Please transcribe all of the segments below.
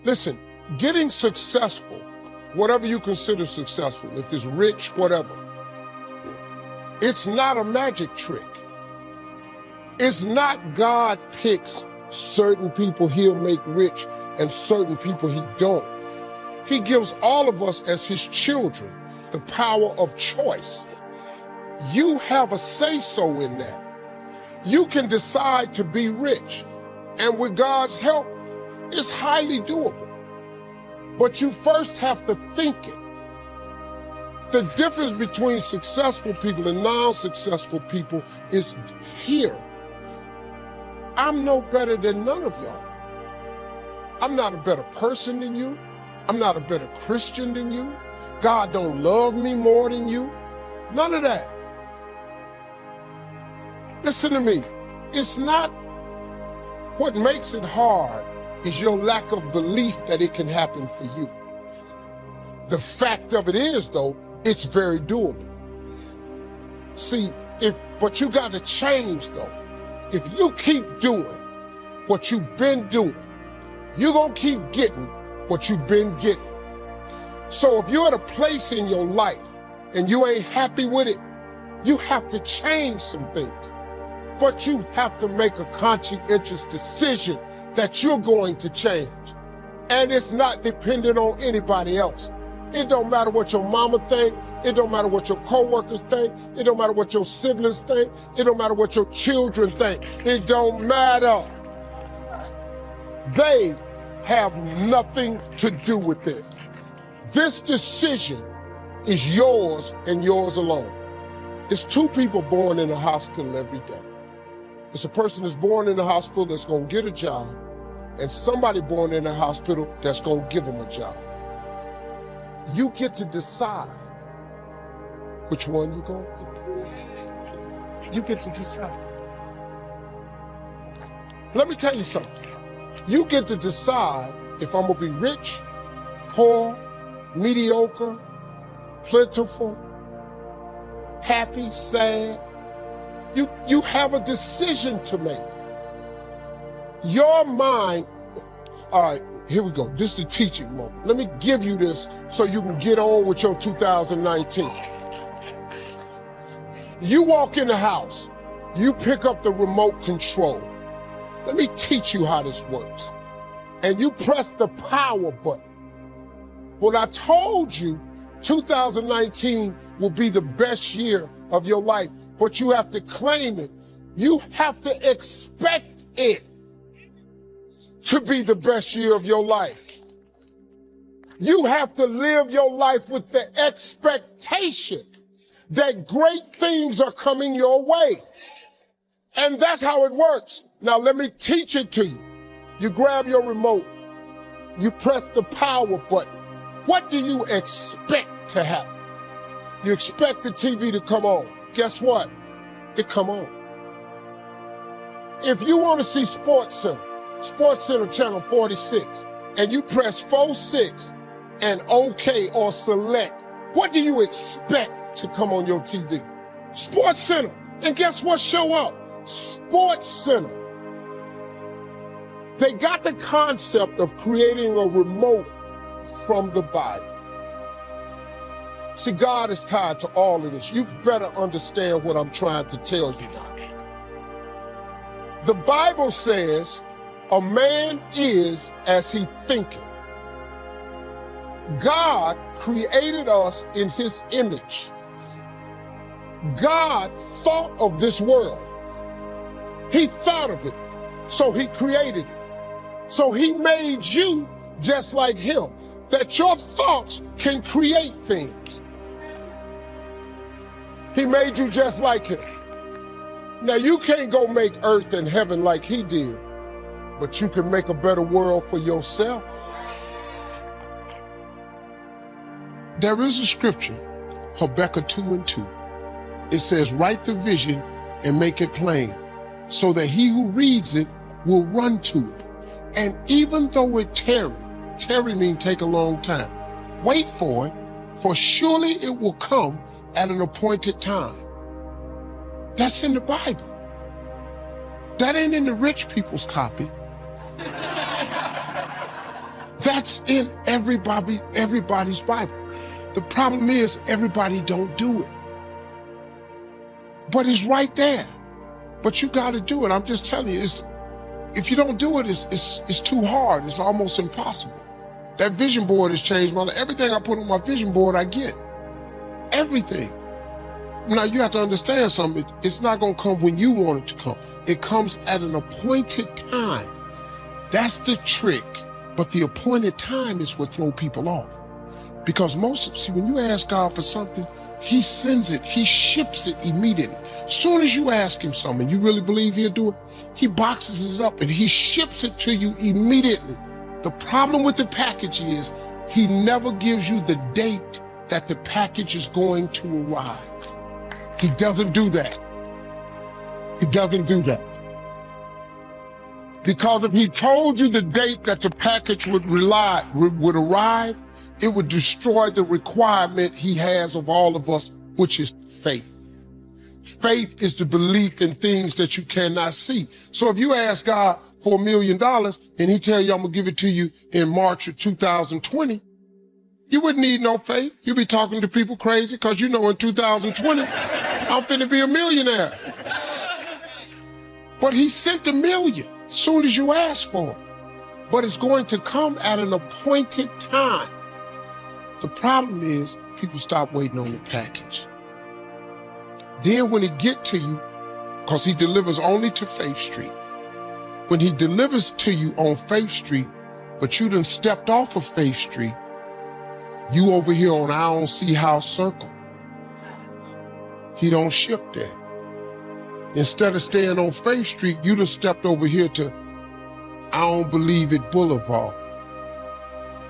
Listen, getting successful, whatever you consider successful, if it's rich, whatever, it's not a magic trick. It's not God picks certain people he'll make rich and certain people he don't. He gives all of us as his children the power of choice. You have a say-so in that. You can decide to be rich, and with God's help, it's highly doable. But you first have to think it. The difference between successful people and non-successful people is here. I'm no better than none of y'all. I'm not a better person than you. I'm not a better Christian than you. God don't love me more than you. None of that. Listen to me. It's not what makes it hard is your lack of belief that it can happen for you. The fact of it is, though, it's very doable. See, but you got to change, though. If you keep doing what you've been doing, you're going to keep getting what you've been getting. So if you're at a place in your life and you ain't happy with it, you have to change some things. But you have to make a conscientious decision that you're going to change. And it's not dependent on anybody else. It don't matter what your mama think. It don't matter what your coworkers think. It don't matter what your siblings think. It don't matter what your children think. It don't matter. They have nothing to do with it. This decision is yours and yours alone. It's two people born in a hospital every day. It's a person that's born in a hospital that's going to get a job, and somebody born in a hospital that's going to give them a job. You get to decide which one you're going to pick. You get to decide. Let me tell you something. You get to decide if I'm going to be rich, poor, mediocre, plentiful, happy, sad. You have a decision to make. Your mind, all right, here we go. This is the teaching moment. Let me give you this so you can get on with your 2019. You walk in the house, you pick up the remote control. Let me teach you how this works. And you press the power button. When I told you 2019 will be the best year of your life, but you have to claim it. You have to expect it to be the best year of your life. You have to live your life with the expectation that great things are coming your way. And that's how it works. Now let me teach it to you. You grab your remote, you press the power button. What do you expect to happen? You expect the TV to come on. Guess what? It come on. If you want to see Sports Center channel 46, and you press 46 and OK or select, what do you expect to come on your TV? Sports Center. And guess what show up? Sports Center. They got the concept of creating a remote from the Bible. See, God is tied to all of this. You better understand what I'm trying to tell you now. The Bible says a man is as he thinketh. God created us in his image. God thought of this world. He thought of it, so he created it. So he made you just like him, that your thoughts can create things. He made you just like him. Now you can't go make earth and heaven like he did, but you can make a better world for yourself. There is a scripture, Habakkuk 2:2. It says, write the vision and make it plain, so that he who reads it will run to it. And even though it tarry means take a long time, wait for it, for surely it will come at an appointed time. That's in the Bible. That ain't in the rich people's copy. That's in everybody's Bible. The problem is everybody don't do it. But it's right there. But you got to do it. I'm just telling you, if you don't do it, it's too hard. It's almost impossible. That vision board has changed my life. Everything I put on my vision board, I get. Everything. Now, you have to understand something. It's not going to come when you want it to come. It comes at an appointed time. That's the trick. But the appointed time is what throws people off. Because when you ask God for something, he sends it, he ships it immediately. Soon as you ask him something, you really believe he'll do it, he boxes it up and he ships it to you immediately. The problem with the package is he never gives you the date that the package is going to arrive. He doesn't do that. He doesn't do that. Because if he told you the date that the package would arrive, it would destroy the requirement he has of all of us, which is faith. Faith is the belief in things that you cannot see. So if you ask God for $1 million and he tell you, I'm gonna give it to you in March of 2020, you wouldn't need no faith. You'd be talking to people crazy because you know in 2020, I'm finna be a millionaire. But he sent $1 million as soon as you ask for it. But it's going to come at an appointed time. The problem is people stop waiting on the package. Then when it get to you, because he delivers only to Faith Street, when he delivers to you on Faith Street, but you done stepped off of Faith Street, you over here on I don't see how circle. He don't ship there. Instead of staying on Faith Street, you done stepped over here to I don't believe it Boulevard,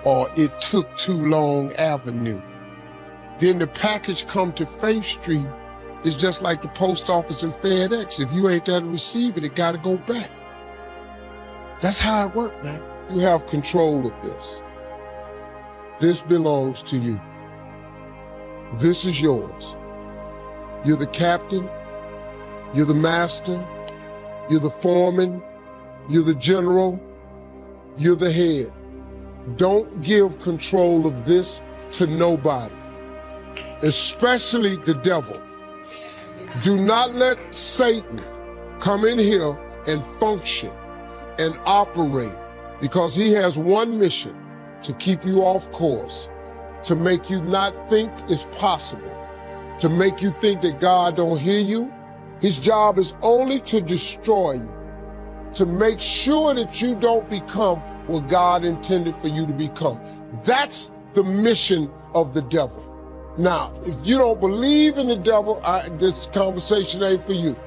or it took too long Avenue. Then the package come to Faith Street. It's just like the post office and FedEx. If you ain't there to receive it, it gotta go back. That's how it works, man. You have control of this. This belongs to you. This is yours. You're the captain, you're the master, you're the foreman, you're the general, you're the head. Don't give control of this to nobody, especially the devil. Do not let Satan come in here and function and operate, because he has one mission: to keep you off course, to make you not think it's possible, to make you think that God don't hear you. His job is only to destroy you, to make sure that you don't become what God intended for you to become. That's the mission of the devil. Now, if you don't believe in the devil, this conversation ain't for you.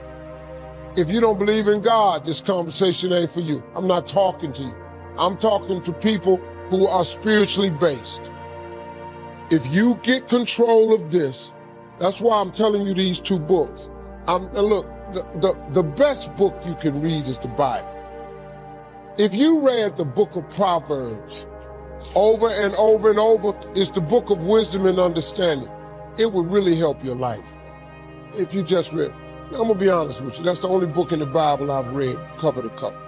If you don't believe in God, this conversation ain't for you. I'm not talking to you. I'm talking to people who are spiritually based. If you get control of this, that's why I'm telling you these two books. And look, the best book you can read is the Bible. If you read the book of Proverbs over and over and over, it's the book of wisdom and understanding. It would really help your life if you just read. Now, I'm gonna be honest with you. That's the only book in the Bible I've read cover to cover.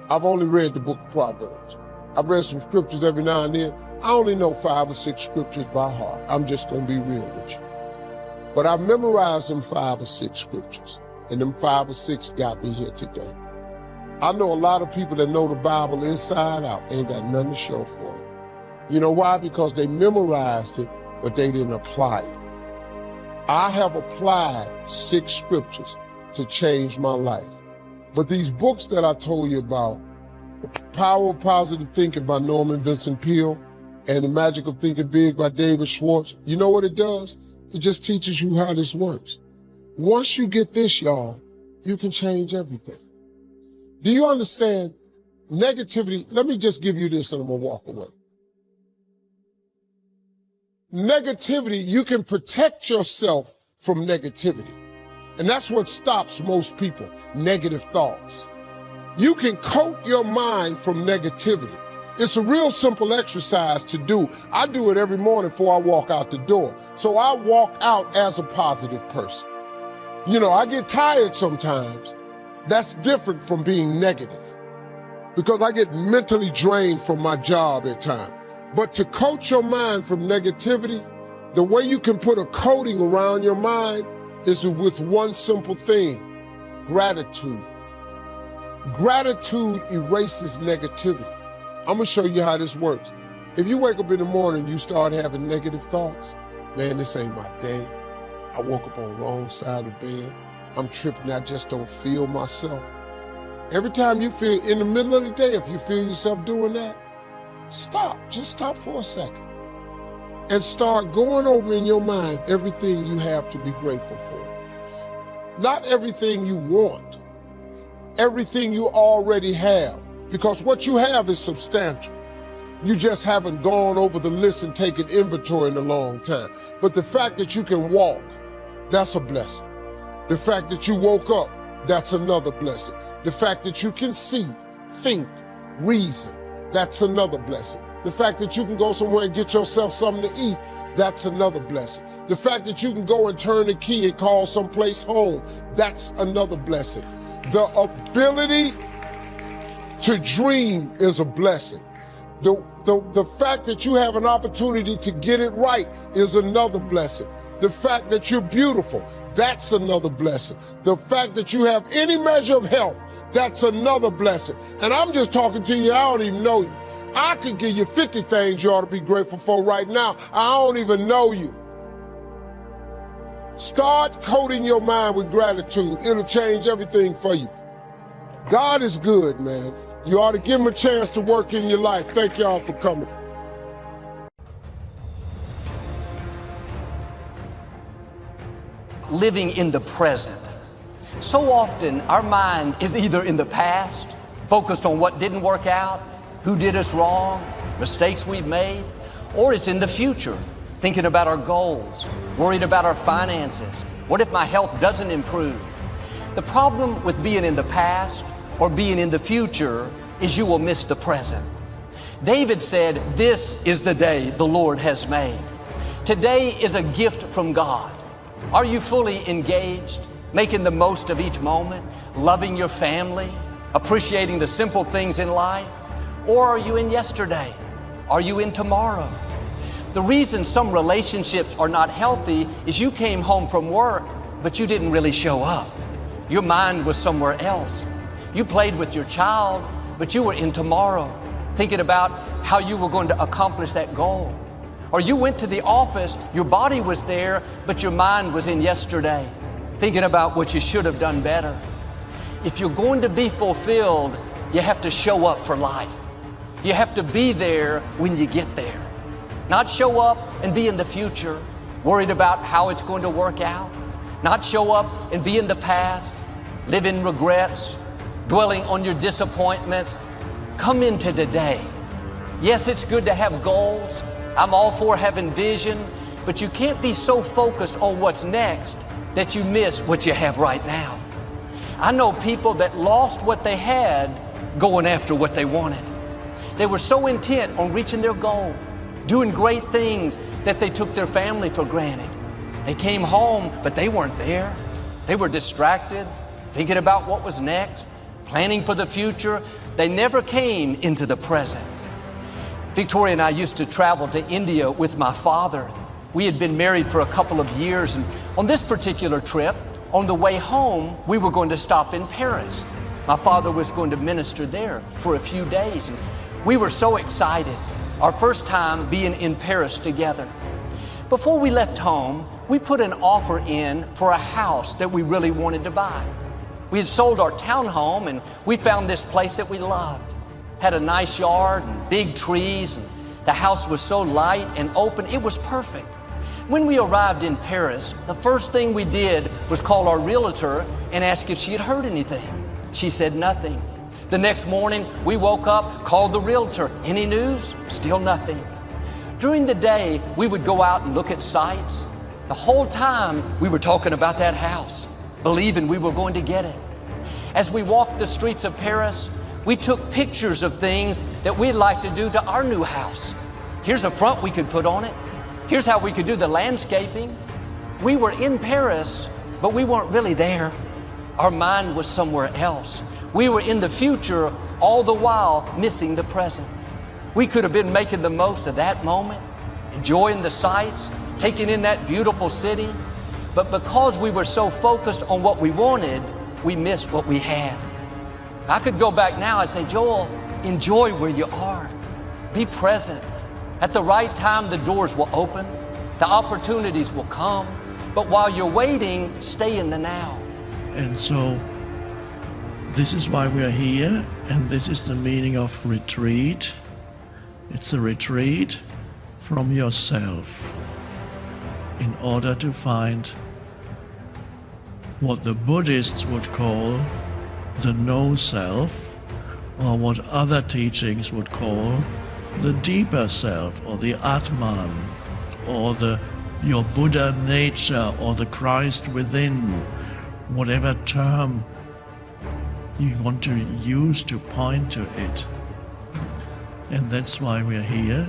I've only read the book of Proverbs. I've read some scriptures every now and then. I only know 5 or 6 scriptures by heart. I'm just gonna be real with you. But I've memorized them 5 or 6 scriptures, and them 5 or 6 got me here today. I know a lot of people that know the Bible inside out ain't got nothing to show for it. You know why? Because they memorized it, but they didn't apply it. I have applied 6 scriptures to change my life. But these books that I told you about, The Power of Positive Thinking by Norman Vincent Peale and The Magic of Thinking Big by David Schwartz, you know what it does? It just teaches you how this works. Once you get this, y'all, you can change everything. Do you understand? Negativity, let me just give you this and I'm gonna walk away. Negativity, you can protect yourself from negativity. And that's what stops most people, negative thoughts. You can coat your mind from negativity. It's a real simple exercise to do. I do it every morning before I walk out the door. So I walk out as a positive person. You know, I get tired sometimes. That's different from being negative. because I get mentally drained from my job at times. But to coach your mind from negativity, the way you can put a coating around your mind is with one simple thing: gratitude. Gratitude erases negativity. I'm gonna show you how this works. If you wake up in the morning and you start having negative thoughts, man, this ain't my day. I woke up on the wrong side of the bed. I'm tripping, I just don't feel myself. Every time you feel in the middle of the day, if you feel yourself doing that, stop, just stop for a second and start going over in your mind everything you have to be grateful for. Not everything you want, everything you already have, because what you have is substantial. You just haven't gone over the list and taken inventory in a long time. But the fact that you can walk, that's a blessing. The fact that you woke up, that's another blessing. The fact that you can see, think, reason, that's another blessing. The fact that you can go somewhere and get yourself something to eat, that's another blessing. The fact that you can go and turn the key and call someplace home, that's another blessing. The ability to dream is a blessing. The fact that you have an opportunity to get it right is another blessing. The fact that you're beautiful, that's another blessing. The fact that you have any measure of health, that's another blessing. And I'm just talking to you, I don't even know you. I could give you 50 things you ought to be grateful for right now. I don't even know you. Start coating your mind with gratitude. It'll change everything for you. God is good, man. You ought to give him a chance to work in your life. Thank y'all for coming. Living in the present. So often our mind is either in the past, focused on what didn't work out, who did us wrong, mistakes we've made, or it's in the future, thinking about our goals, worried about our finances. What if my health doesn't improve? The problem with being in the past or being in the future is you will miss the present. David said, "This is the day the Lord has made." Today is a gift from God. Are you fully engaged, making the most of each moment, loving your family, appreciating the simple things in life? Or are you in yesterday? Are you in tomorrow? The reason some relationships are not healthy is you came home from work, but you didn't really show up. Your mind was somewhere else. You played with your child, but you were in tomorrow, thinking about how you were going to accomplish that goal. Or you went to the office, your body was there, but your mind was in yesterday, thinking about what you should have done better. If you're going to be fulfilled, you have to show up for life. You have to be there when you get there. Not show up and be in the future, worried about how it's going to work out. Not show up and be in the past, live in regrets, dwelling on your disappointments. Come into today. Yes, it's good to have goals. I'm all for having vision, but you can't be so focused on what's next that you miss what you have right now. I know people that lost what they had going after what they wanted. They were so intent on reaching their goal, doing great things, that they took their family for granted. They came home, but they weren't there. They were distracted, thinking about what was next, planning for the future. They never came into the present. Victoria and I used to travel to India with my father. We had been married for a couple of years, and on this particular trip, on the way home, we were going to stop in Paris. My father was going to minister there for a few days, and we were so excited. Our first time being in Paris together. Before we left home, we put an offer in for a house that we really wanted to buy. We had sold our townhome, and we found this place that we loved. Had a nice yard and big trees, and the house was so light and open, it was perfect. When we arrived in Paris, the first thing we did was call our realtor and ask if she had heard anything. She said nothing. The next morning, we woke up, called the realtor. Any news? Still nothing. During the day, we would go out and look at sites. The whole time, we were talking about that house, believing we were going to get it. As we walked the streets of Paris, we took pictures of things that we'd like to do to our new house. Here's a front we could put on it. Here's how we could do the landscaping. We were in Paris, but we weren't really there. Our mind was somewhere else. We were in the future, all the while missing the present. We could have been making the most of that moment, enjoying the sights, taking in that beautiful city, but because we were so focused on what we wanted, we missed what we had. If I could go back now, I'd say, Joel, enjoy where you are. Be present. At the right time, the doors will open. The opportunities will come. But while you're waiting, stay in the now. And so, this is why we are here, and this is the meaning of retreat. It's a retreat from yourself in order to find what the Buddhists would call the no self, or what other teachings would call the deeper self, or the Atman, or your Buddha nature, or the Christ within, whatever term you want to use to point to it. And that's why we're here.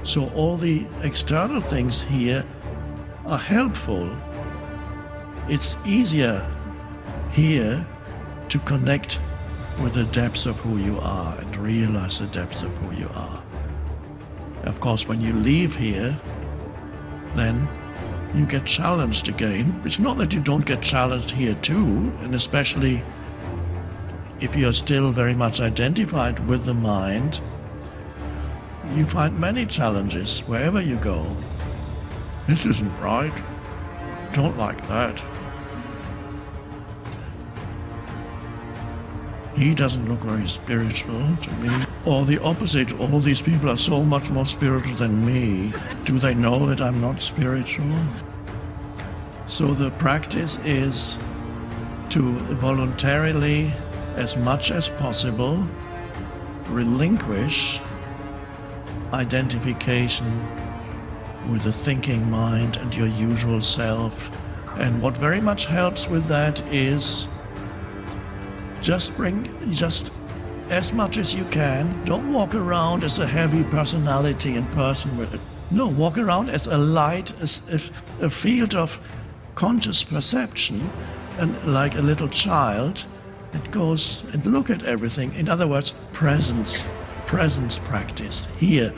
So all the external things here are helpful. It's easier here to connect with the depths of who you are and realize the depths of who you are. Of course, when you leave here, then you get challenged again. It's not that you don't get challenged here too, and especially if you're still very much identified with the mind, you find many challenges wherever you go. This isn't right. Don't like that. He doesn't look very spiritual to me. Or the opposite, all these people are so much more spiritual than me. Do they know that I'm not spiritual? So the practice is to voluntarily, as much as possible, relinquish identification with the thinking mind and your usual self. And what very much helps with that is just as much as you can. Don't walk around as a heavy personality and person with it. No, walk around as a light, as a field of conscious perception, and like a little child that goes and look at everything. In other words, presence practice. Here,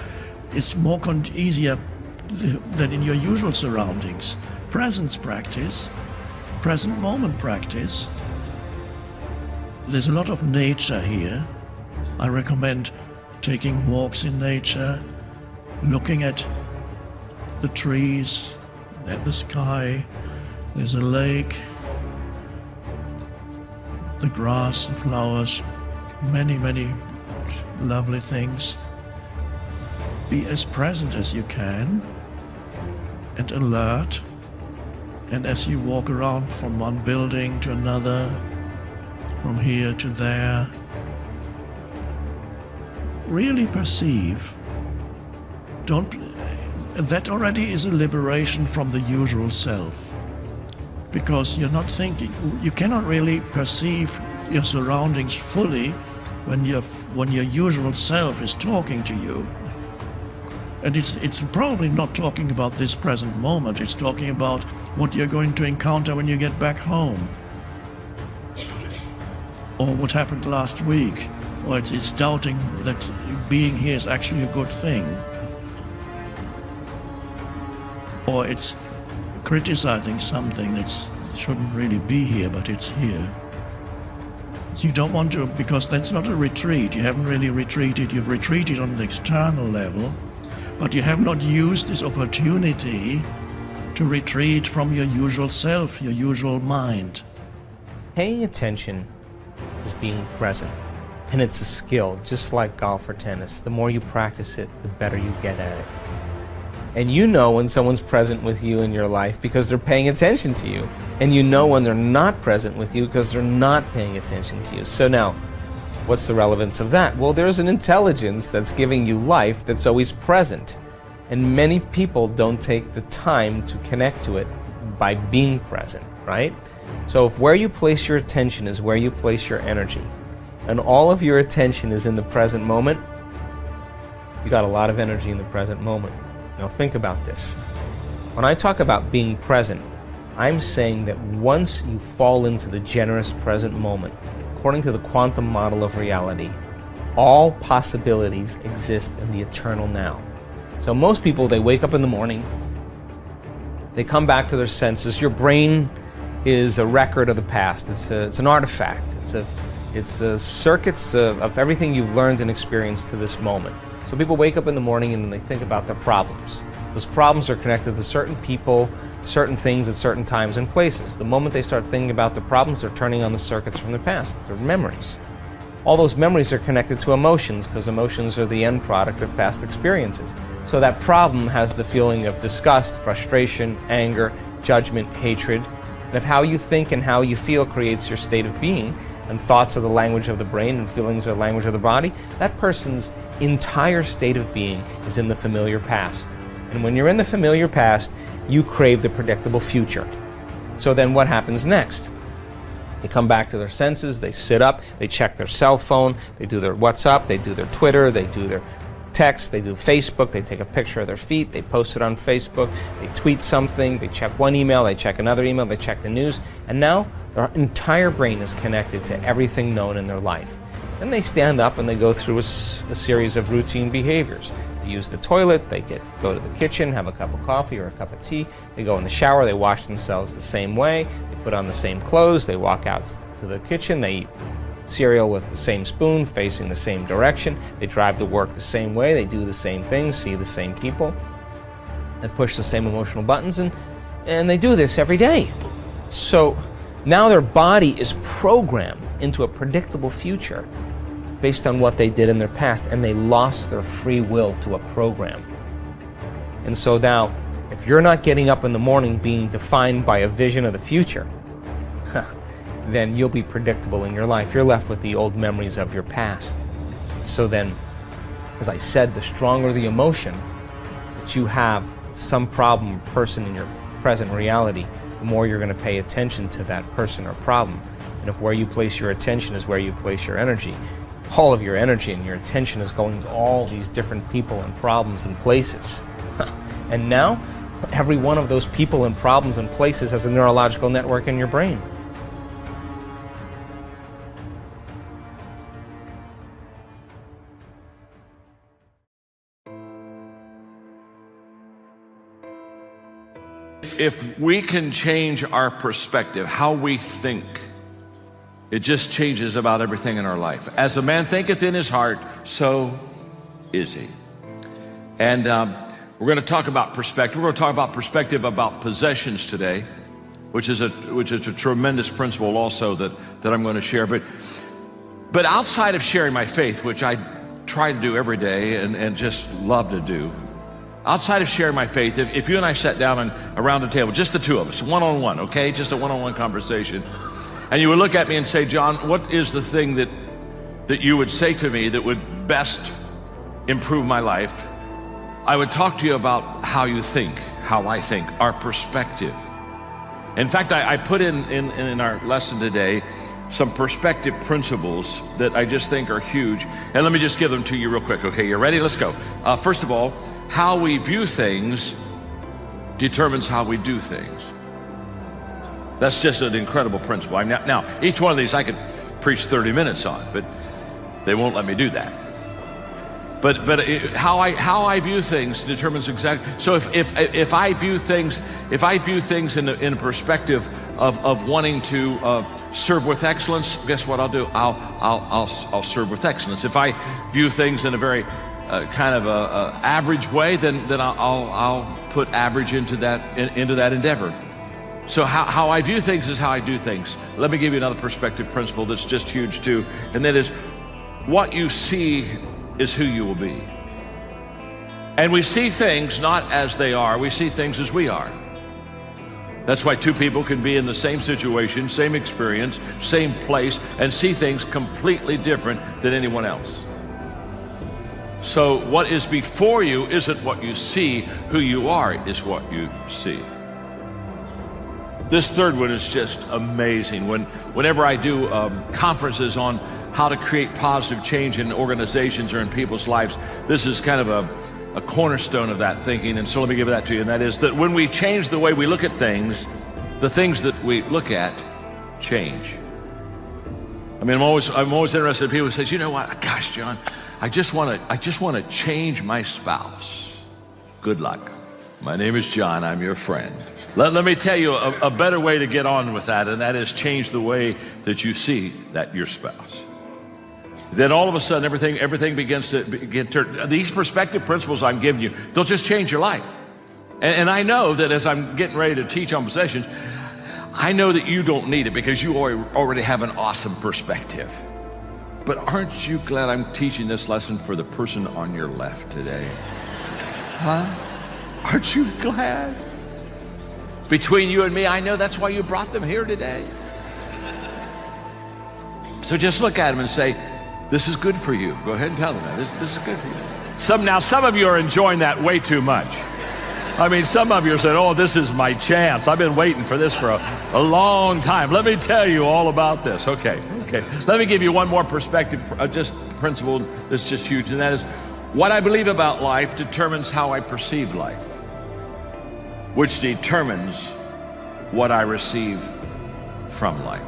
it's more easier than in your usual surroundings. Presence practice, present moment practice. There's a lot of nature here. I recommend taking walks in nature, looking at the trees, at the sky. There's a lake, the grass, the flowers, many, many lovely things. Be as present as you can and alert. And as you walk around from one building to another, from here to there, really perceive. That already is a liberation from the usual self, because you're not thinking. You cannot really perceive your surroundings fully when your usual self is talking to you. And it's probably not talking about this present moment. It's talking about what you're going to encounter when you get back home, or what happened last week, or it's doubting that being here is actually a good thing, or it's criticizing something that shouldn't really be here, but it's here. You don't want to, because that's not a retreat. You haven't really retreated. You've retreated on the external level, but you have not used this opportunity to retreat from your usual self, your usual mind. Paying attention is being present, and it's a skill, just like golf or tennis. The more you practice it, the better you get at it. And you know when someone's present with you in your life because they're paying attention to you. And you know when they're not present with you because they're not paying attention to you. So now, what's the relevance of that? Well, there's an intelligence that's giving you life that's always present. And many people don't take the time to connect to it by being present, right? So if where you place your attention is where you place your energy, and all of your attention is in the present moment, you got a lot of energy in the present moment. Now think about this. When I talk about being present, I'm saying that once you fall into the generous present moment, according to the quantum model of reality, All possibilities exist in the eternal now. So most people, they wake up in the morning, they come back to their senses. Your brain is a record of the past. It's an artifact. It's a circuits of everything you've learned and experienced to this moment. So people wake up in the morning and they think about their problems. Those problems are connected to certain people, certain things at certain times and places. The moment they start thinking about the problems, they're turning on the circuits from the past. They're memories. All those memories are connected to emotions, because emotions are the end product of past experiences. So that problem has the feeling of disgust, frustration, anger, judgment, hatred. And if how you think and how you feel creates your state of being, and thoughts are the language of the brain and feelings are the language of the body, that person's entire state of being is in the familiar past. And when you're in the familiar past, you crave the predictable future. So then what happens next? They come back to their senses, they sit up, they check their cell phone, they do their WhatsApp, they do their Twitter, they do their text, they do Facebook, they take a picture of their feet, they post it on Facebook, they tweet something, they check one email, they check another email, they check the news, and now their entire brain is connected to everything known in their life. Then they stand up and they go through a series of routine behaviors. They use the toilet, they go to the kitchen, have a cup of coffee or a cup of tea, they go in the shower, they wash themselves the same way, they put on the same clothes, they walk out to the kitchen, they eat cereal with the same spoon, facing the same direction, they drive to work the same way, they do the same things, see the same people, and push the same emotional buttons, and they do this every day. So now their body is programmed into a predictable future based on what they did in their past, and they lost their free will to a program. And so now, if you're not getting up in the morning being defined by a vision of the future, then you'll be predictable in your life. You're left with the old memories of your past. So then, as I said, the stronger the emotion that you have some problem or person in your present reality, the more you're going to pay attention to that person or problem. And if where you place your attention is where you place your energy, all of your energy and your attention is going to all these different people and problems and places. And now, every one of those people and problems and places has a neurological network in your brain. If we can change our perspective, how we think, it just changes about everything in our life. As a man thinketh in his heart, so is he. And we're going to talk about perspective. We're going to talk about perspective about possessions today, which is a tremendous principle also that I'm going to share. But outside of sharing my faith, which I try to do every day and just love to do, outside of sharing my faith, if you and I sat down around the table, just the two of us, one-on-one, okay? Just a one-on-one conversation. And you would look at me and say, John, what is the thing that you would say to me that would best improve my life? I would talk to you about how you think, how I think, our perspective. In fact, I put in our lesson today some perspective principles that I just think are huge. And let me just give them to you real quick, okay? You ready? Let's go. First of all, how we view things determines how we do things. That's just an incredible principle. Now, each one of these I could preach 30 minutes on, but they won't let me do that. But how I view things determines exactly. So if I view things in a perspective of wanting to serve with excellence, guess what I'll do? I'll serve with excellence. If I view things in a very kind of a average way, then I'll put average into that endeavor. So how I view things is how I do things. Let me give you another perspective principle that's just huge too, and that is what you see is who you will be. And we see things not as they are, we see things as we are. That's why two people can be in the same situation, same experience, same place, and see things completely different than anyone else. So what is before you isn't what you see, who you are is what you see. This third one is just amazing. Whenever I do conferences on how to create positive change in organizations or in people's lives, this is kind of a cornerstone of that thinking. And so let me give that to you, and that is that when we change the way we look at things, the things that we look at change. I mean, I'm always interested in people who say, you know what, gosh, John, I just want to change my spouse. Good luck. My name is John, I'm your friend. Let me tell you a better way to get on with that, and that is change the way that you see that your spouse. Then all of a sudden, everything begins to turn. These perspective principles I'm giving you, they'll just change your life. And I know that as I'm getting ready to teach on possessions, I know that you don't need it because you already have an awesome perspective. But aren't you glad I'm teaching this lesson for the person on your left today? Huh? Aren't you glad? Between you and me, I know that's why you brought them here today. So just look at them and say, this is good for you. Go ahead and tell them that. This is good for you. Some of you are enjoying that way too much. I mean, some of you are saying, oh, this is my chance. I've been waiting for this for a long time. Let me tell you all about this. Okay. Let me give you one more perspective, just principle that's just huge, and that is what I believe about life determines how I perceive life, which determines what I receive from life.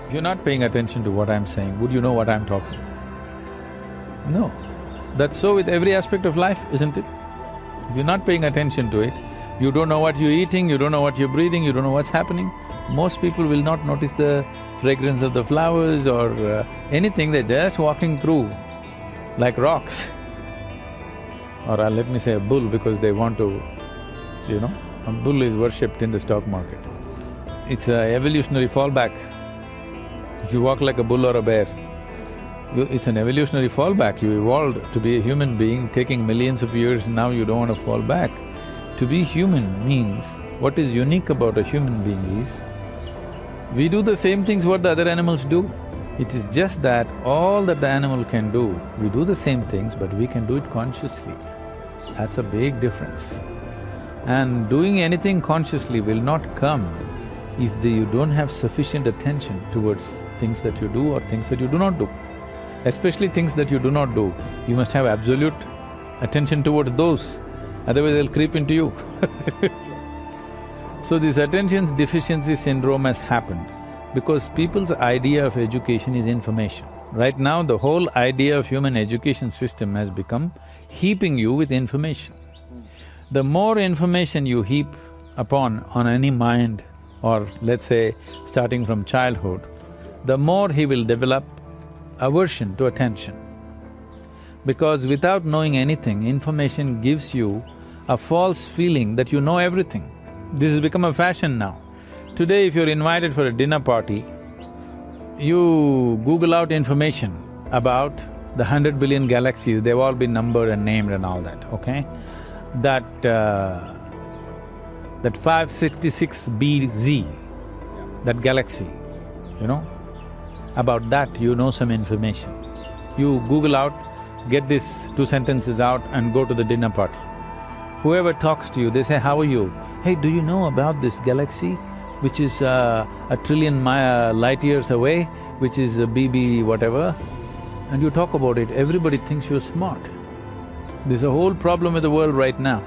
If you're not paying attention to what I'm saying, would you know what I'm talking about? No. That's so with every aspect of life, isn't it? If you're not paying attention to it, you don't know what you're eating, you don't know what you're breathing, you don't know what's happening. Most people will not notice the fragrance of the flowers or anything, they're just walking through like rocks. Or let me say a bull, because they want to, a bull is worshipped in the stock market. It's an evolutionary fallback. If you walk like a bull or a bear, it's an evolutionary fallback. You evolved to be a human being, taking millions of years, now you don't want to fall back. To be human means, what is unique about a human being is, we do the same things what the other animals do. It is just that all that the animal can do, we do the same things, but we can do it consciously. That's a big difference. And doing anything consciously will not come if you don't have sufficient attention towards things that you do or things that you do not do. Especially things that you do not do, you must have absolute attention towards those, otherwise they'll creep into you. So this attention deficiency syndrome has happened because people's idea of education is information. Right now, the whole idea of human education system has become heaping you with information. The more information you heap on any mind, or let's say starting from childhood, the more he will develop aversion to attention. Because without knowing anything, information gives you a false feeling that you know everything. This has become a fashion now. Today, if you're invited for a dinner party, you Google out information about the 100 billion galaxies, they've all been numbered and named and all that, okay? That 566BZ, that galaxy, about that you know some information. You Google out, get these 2 sentences out and go to the dinner party. Whoever talks to you, they say, how are you? Hey, do you know about this galaxy, which is a trillion light years away, which is a BB whatever? And you talk about it, everybody thinks you're smart. There's a whole problem with the world right now.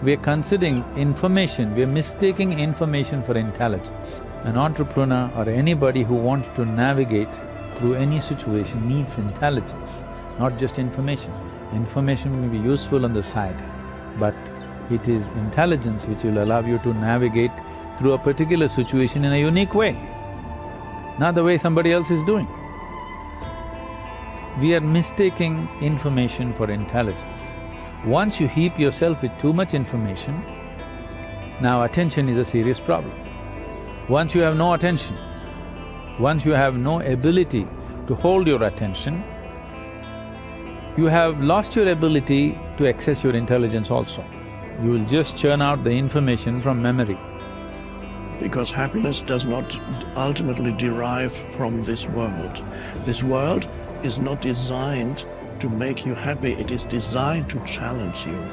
We're considering information, we're mistaking information for intelligence. An entrepreneur or anybody who wants to navigate through any situation needs intelligence, not just information. Information may be useful on the side, but it is intelligence which will allow you to navigate through a particular situation in a unique way, not the way somebody else is doing. We are mistaking information for intelligence. Once you heap yourself with too much information, now attention is a serious problem. Once you have no attention, once you have no ability to hold your attention, you have lost your ability to access your intelligence also. You will just churn out the information from memory. Because happiness does not ultimately derive from this world. This world is not designed to make you happy, it is designed to challenge you.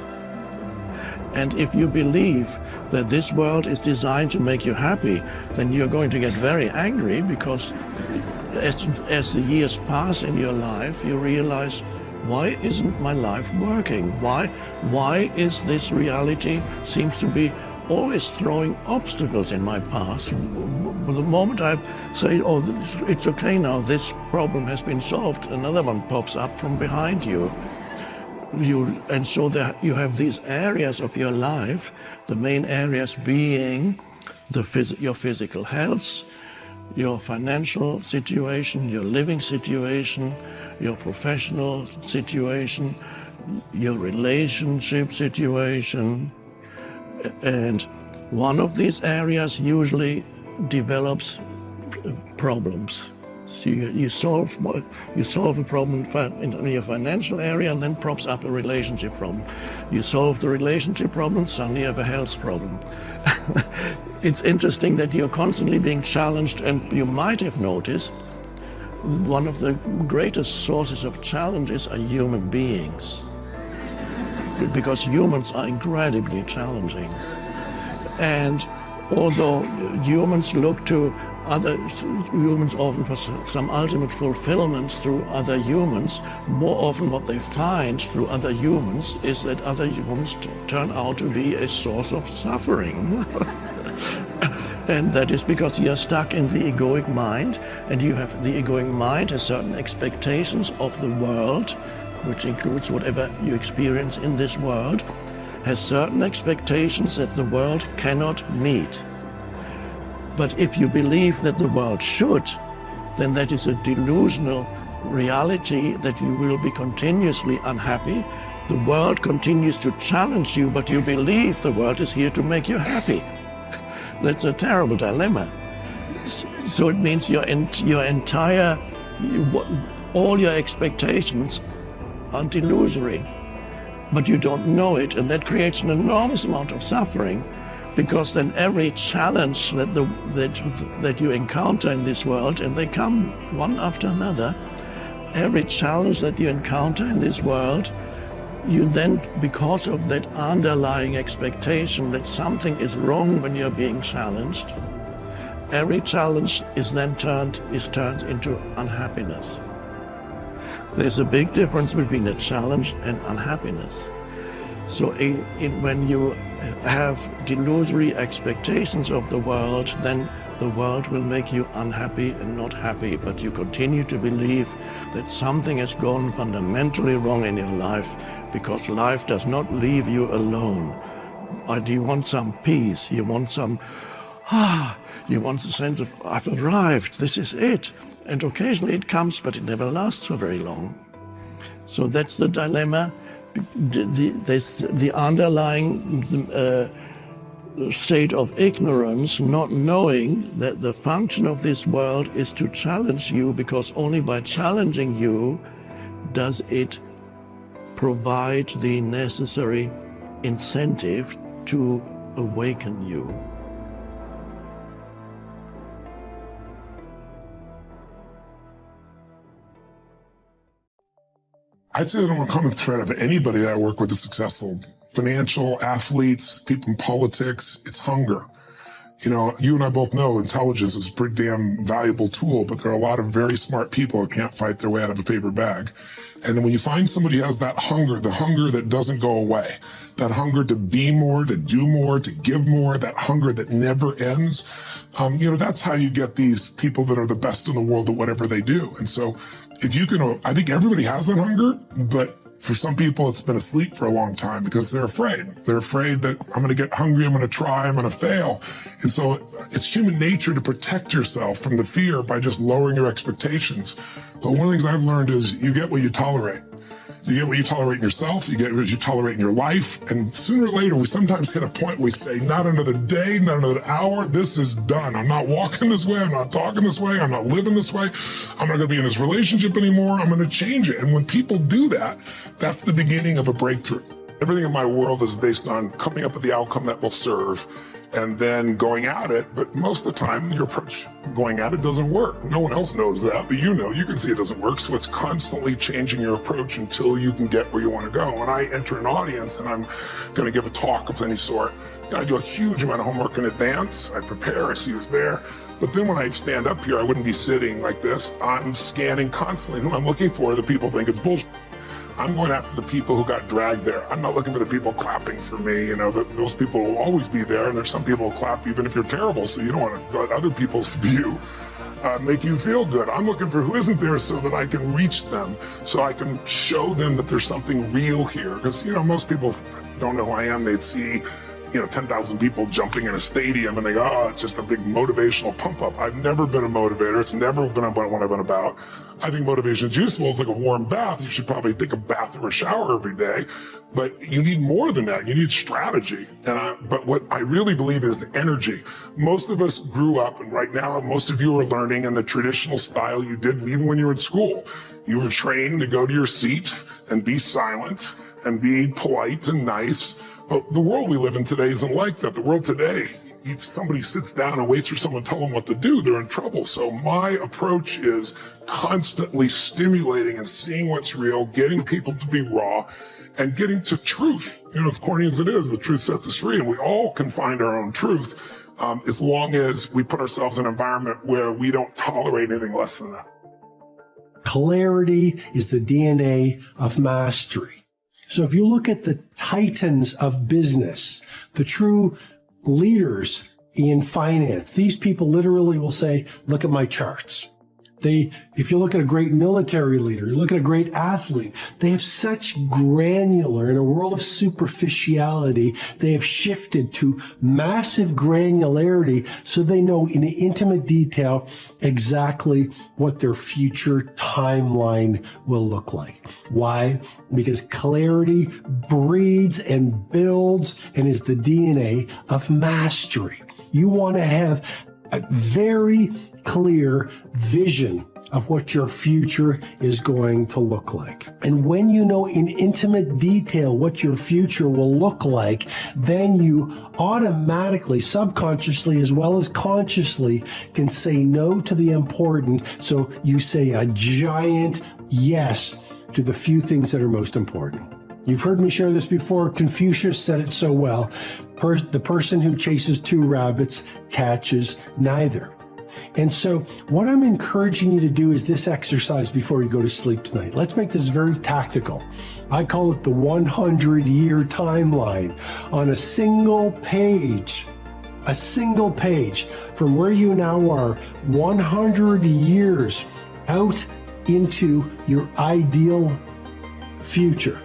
And if you believe that this world is designed to make you happy, then you're going to get very angry because as the years pass in your life, you realize, why isn't my life working? Why is this reality seems to be always throwing obstacles in my path? But the moment I say, oh, it's okay now, this problem has been solved, another one pops up from behind you. And so you have these areas of your life, the main areas being your physical health, your financial situation, your living situation, your professional situation, your relationship situation. And one of these areas usually develops problems. So you solve a problem in your financial area, and then pops up a relationship problem. You solve the relationship problem, suddenly you have a health problem. It's interesting that you're constantly being challenged, and you might have noticed one of the greatest sources of challenges are human beings, because humans are incredibly challenging. And although humans look to humans often for some ultimate fulfillment through other humans, more often what they find through other humans is that other humans turn out to be a source of suffering. And that is because you're stuck in the egoic mind, and the egoic mind has certain expectations of the world, which includes whatever you experience in this world, has certain expectations that the world cannot meet. But if you believe that the world should, then that is a delusional reality that you will be continuously unhappy. The world continues to challenge you, but you believe the world is here to make you happy. That's a terrible dilemma. So it means all your expectations are delusory, but you don't know it, and that creates an enormous amount of suffering. Because then every challenge that you encounter in this world, and they come one after another, every challenge that you encounter in this world, you then, because of that underlying expectation that something is wrong when you're being challenged, every challenge is then turned into unhappiness. There's a big difference between a challenge and unhappiness. So when you have delusory expectations of the world, then the world will make you unhappy and not happy, but you continue to believe that something has gone fundamentally wrong in your life, because life does not leave you alone. And you want some peace, you want you want the sense of, I've arrived, this is it. And occasionally it comes, but it never lasts for very long. So that's the dilemma. The underlying state of ignorance, not knowing that the function of this world is to challenge you, because only by challenging you does it provide the necessary incentive to awaken you. I'd say the number one common thread of anybody that I work with is successful. Financial, athletes, people in politics, it's hunger. You know, you and I both know intelligence is a pretty damn valuable tool, but there are a lot of very smart people who can't fight their way out of a paper bag. And then when you find somebody who has that hunger, the hunger that doesn't go away, that hunger to be more, to do more, to give more, that hunger that never ends, that's how you get these people that are the best in the world at whatever they do. And so if you can, I think everybody has that hunger, but for some people it's been asleep for a long time because they're afraid. They're afraid that I'm going to get hungry, I'm going to try, I'm going to fail. And so it's human nature to protect yourself from the fear by just lowering your expectations. But one of the things I've learned is you get what you tolerate. You get what you tolerate in yourself, you get what you tolerate in your life, and sooner or later we sometimes hit a point where we say, not another day, not another hour, this is done. I'm not walking this way, I'm not talking this way, I'm not living this way, I'm not going to be in this relationship anymore, I'm going to change it. And when people do that, that's the beginning of a breakthrough. Everything in my world is based on coming up with the outcome that will serve and then going at it, but most of the time your approach going at it doesn't work. No one else knows that, but you can see it doesn't work, so it's constantly changing your approach until you can get where you want to go. When I enter an audience and I'm going to give a talk of any sort, I do a huge amount of homework in advance, I prepare, I see who's there, but then when I stand up here, I wouldn't be sitting like this, I'm scanning constantly who I'm looking for that people think it's bullshit. I'm going after the people who got dragged there. I'm not looking for the people clapping for me. You know, those people will always be there, and there's some people who clap even if you're terrible, so you don't want to let other people's view make you feel good. I'm looking for who isn't there so that I can reach them, so I can show them that there's something real here. Because, you know, most people don't know who I am. They'd see, you know, 10,000 people jumping in a stadium and they go, oh, it's just a big motivational pump up. I've never been a motivator. It's never been what I've been about. I think motivation is useful. It's like a warm bath. You should probably take a bath or a shower every day, but you need more than that. You need strategy. But what I really believe is energy. Most of us grew up, and right now, most of you are learning in the traditional style you did even when you were in school. You were trained to go to your seat and be silent and be polite and nice. But the world we live in today isn't like that. The world today, if somebody sits down and waits for someone to tell them what to do, they're in trouble. So my approach is constantly stimulating and seeing what's real, getting people to be raw, and getting to truth. You know, as corny as it is, the truth sets us free, and we all can find our own truth as long as we put ourselves in an environment where we don't tolerate anything less than that. Clarity is the DNA of mastery. So if you look at the titans of business, the true leaders in finance, these people literally will say, look at my charts. If you look at a great military leader, you look at a great athlete, they have such granular, in a world of superficiality, they have shifted to massive granularity so they know in intimate detail exactly what their future timeline will look like. Why? Because clarity breeds and builds and is the DNA of mastery. You want to have a very clear vision of what your future is going to look like. And when you know in intimate detail what your future will look like, then you automatically, subconsciously as well as consciously, can say no to the important. So you say a giant yes to the few things that are most important. You've heard me share this before. Confucius said it so well. The person who chases two rabbits catches neither. And so what I'm encouraging you to do is this exercise before you go to sleep tonight. Let's make this very tactical. I call it the 100-year timeline. On a single page from where you now are, 100 years out into your ideal future.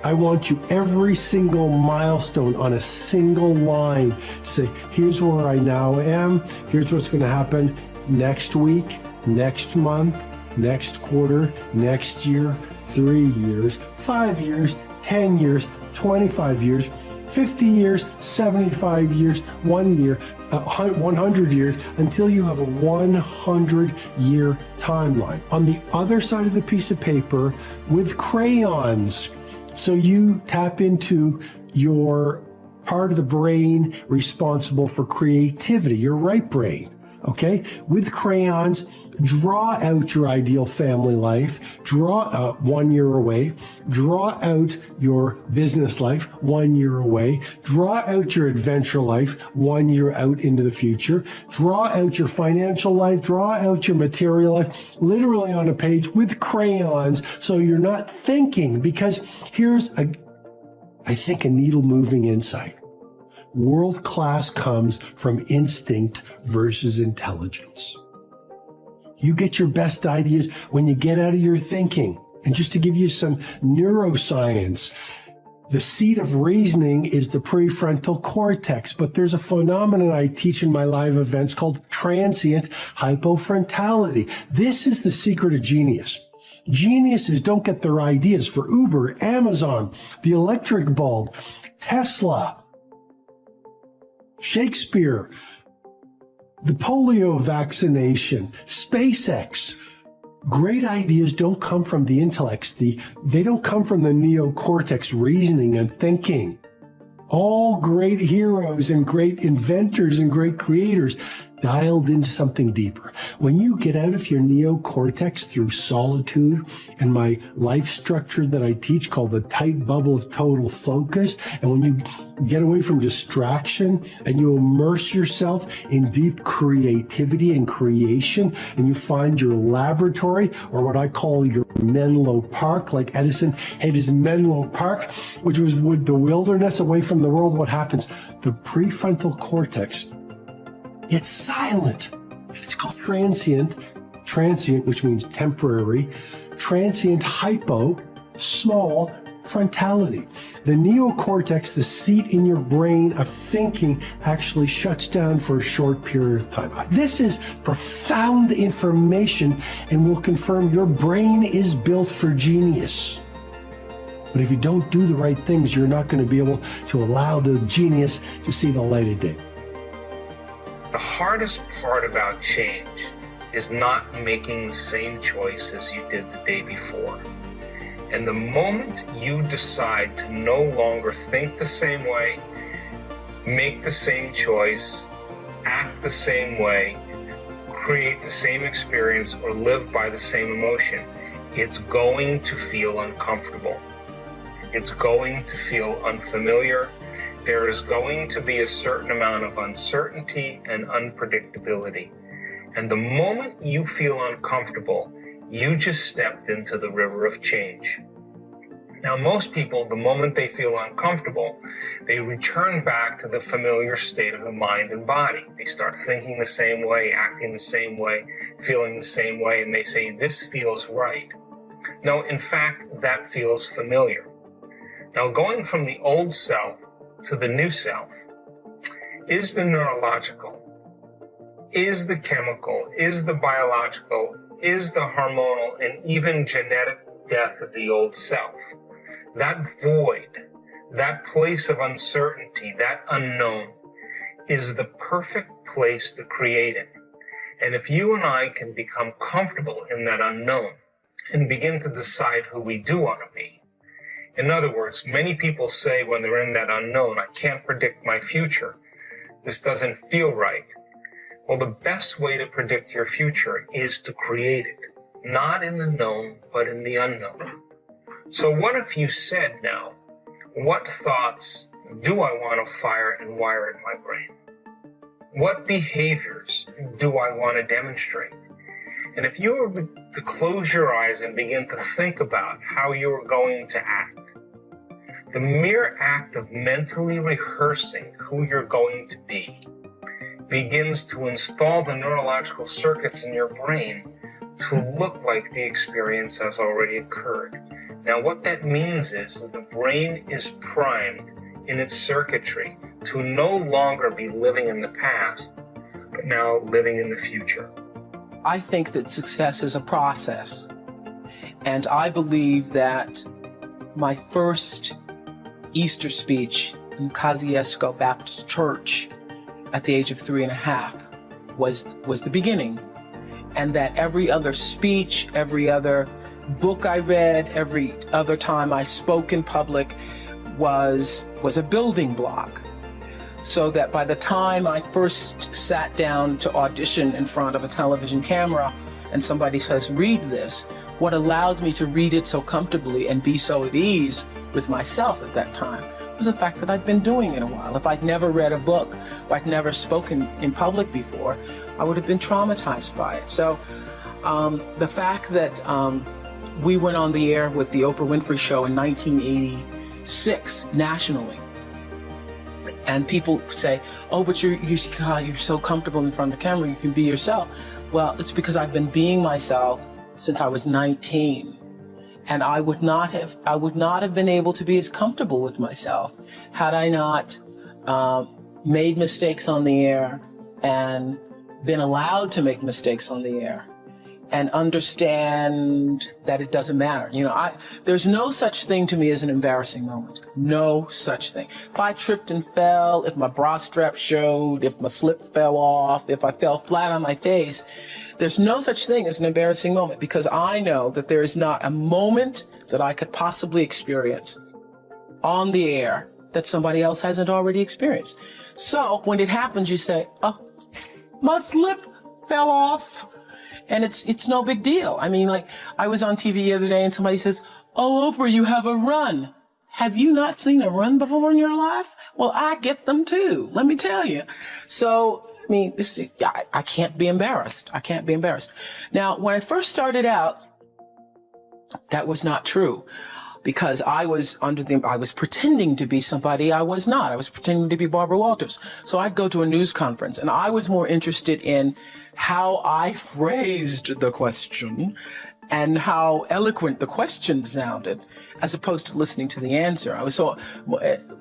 I want you every single milestone on a single line to say, here's where I now am, here's what's going to happen next week, next month, next quarter, next year, 3 years, 5 years, 10 years, 25 years, 50 years, 75 years, 1 year, 100 years, until you have a 100-year timeline. On the other side of the piece of paper with crayons, so you tap into your part of the brain responsible for creativity, your right brain, okay? With crayons, draw out your ideal family life, draw 1 year away, draw out your business life 1 year away, draw out your adventure life 1 year out into the future, draw out your financial life, draw out your material life, literally on a page with crayons, so you're not thinking, because here's I think a needle-moving insight. World class comes from instinct versus intelligence. You get your best ideas when you get out of your thinking. And just to give you some neuroscience, the seat of reasoning is the prefrontal cortex, but there's a phenomenon I teach in my live events called transient hypofrontality. This is the secret of genius. Geniuses don't get their ideas for Uber, Amazon, the electric bulb, Tesla, Shakespeare, the polio vaccination, SpaceX. Great ideas don't come from the intellects. They don't come from the neocortex reasoning and thinking. All great heroes and great inventors and great creators dialed into something deeper. When you get out of your neocortex through solitude and my life structure that I teach called the tight bubble of total focus, and when you get away from distraction and you immerse yourself in deep creativity and creation, and you find your laboratory, or what I call your Menlo Park, like Edison had his Menlo Park, which was with the wilderness away from the world, what happens? The prefrontal cortex, it's silent. It's called transient, which means temporary, transient hypo, small frontality. The neocortex, the seat in your brain of thinking, actually shuts down for a short period of time. This is profound information and will confirm your brain is built for genius. But if you don't do the right things, you're not going to be able to allow the genius to see the light of day. The hardest part about change is not making the same choice as you did the day before. And the moment you decide to no longer think the same way, make the same choice, act the same way, create the same experience, or live by the same emotion, it's going to feel uncomfortable. It's going to feel unfamiliar. There is going to be a certain amount of uncertainty and unpredictability. And the moment you feel uncomfortable, you just stepped into the river of change. Now, most people, the moment they feel uncomfortable, they return back to the familiar state of the mind and body. They start thinking the same way, acting the same way, feeling the same way, and they say, this feels right. No, in fact, that feels familiar. Now, going from the old self to the new self is the neurological, is the chemical, is the biological, is the hormonal, and even genetic death of the old self. That void, that place of uncertainty, that unknown, is the perfect place to create it. And if you and I can become comfortable in that unknown and begin to decide who we do want to be. In other words, many people say when they're in that unknown, I can't predict my future. This doesn't feel right. Well, the best way to predict your future is to create it, not in the known, but in the unknown. So what if you said now, what thoughts do I want to fire and wire in my brain? What behaviors do I want to demonstrate? And if you were to close your eyes and begin to think about how you are going to act, the mere act of mentally rehearsing who you're going to be begins to install the neurological circuits in your brain to look like the experience has already occurred. Now, what that means is that the brain is primed in its circuitry to no longer be living in the past, but now living in the future. I think that success is a process. And I believe that my first Easter speech in Kosciuszko Baptist Church at the age of 3.5 was the beginning. And that every other speech, every other book I read, every other time I spoke in public was a building block. So that by the time I first sat down to audition in front of a television camera and somebody says, read this, what allowed me to read it so comfortably and be so at ease with myself at that time was the fact that I'd been doing it a while. If I'd never read a book or I'd never spoken in public before, I would have been traumatized by it. So the fact that we went on the air with the Oprah Winfrey Show in 1986 nationally, and people say, oh, but you're so comfortable in front of the camera, you can be yourself. Well, it's because I've been being myself since I was 19. And I would not have been able to be as comfortable with myself had I not made mistakes on the air and been allowed to make mistakes on the air and understand that it doesn't matter. You know, there's no such thing to me as an embarrassing moment. No such thing. If I tripped and fell, if my bra strap showed, if my slip fell off, if I fell flat on my face, there's no such thing as an embarrassing moment because I know that there is not a moment that I could possibly experience on the air that somebody else hasn't already experienced. So when it happens, you say, oh, my slip fell off. And it's no big deal. I mean, like, I was on TV the other day and somebody says, oh, Oprah, you have a run. Have you not seen a run before in your life? Well, I get them too, let me tell you. So, I mean, I can't be embarrassed. I can't be embarrassed. Now, when I first started out, that was not true. Because I was pretending to be somebody I was not. I was pretending to be Barbara Walters. So I'd go to a news conference, and I was more interested in how I phrased the question and how eloquent the question sounded, as opposed to listening to the answer.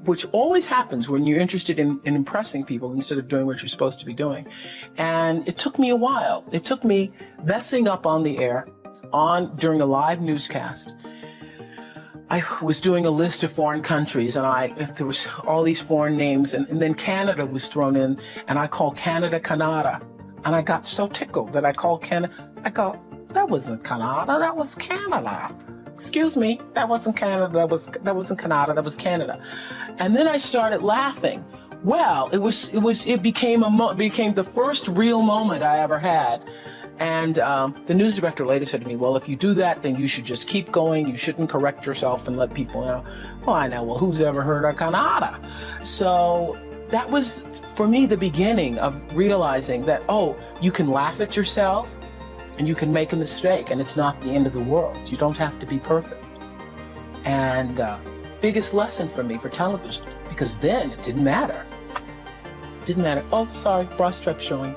Which always happens when you're interested in impressing people instead of doing what you're supposed to be doing. And it took me a while. It took me messing up on the air, during a live newscast. I was doing a list of foreign countries, and there was all these foreign names, and then Canada was thrown in, and I called Canada, Canada. And I got so tickled that I called Canada. I go, that wasn't Canada, that was Canada. Excuse me, that wasn't Canada, that wasn't Canada, that was Canada. And then I started laughing. Well, it became the first real moment I ever had. And the news director later said to me, well, if you do that, then you should just keep going. You shouldn't correct yourself and let people know. Well, I know, well, who's ever heard of Canada? So that was, for me, the beginning of realizing that, oh, you can laugh at yourself and you can make a mistake, and it's not the end of the world. You don't have to be perfect. And biggest lesson for me for television, because then it didn't matter. It didn't matter. Oh, sorry, bra strap showing.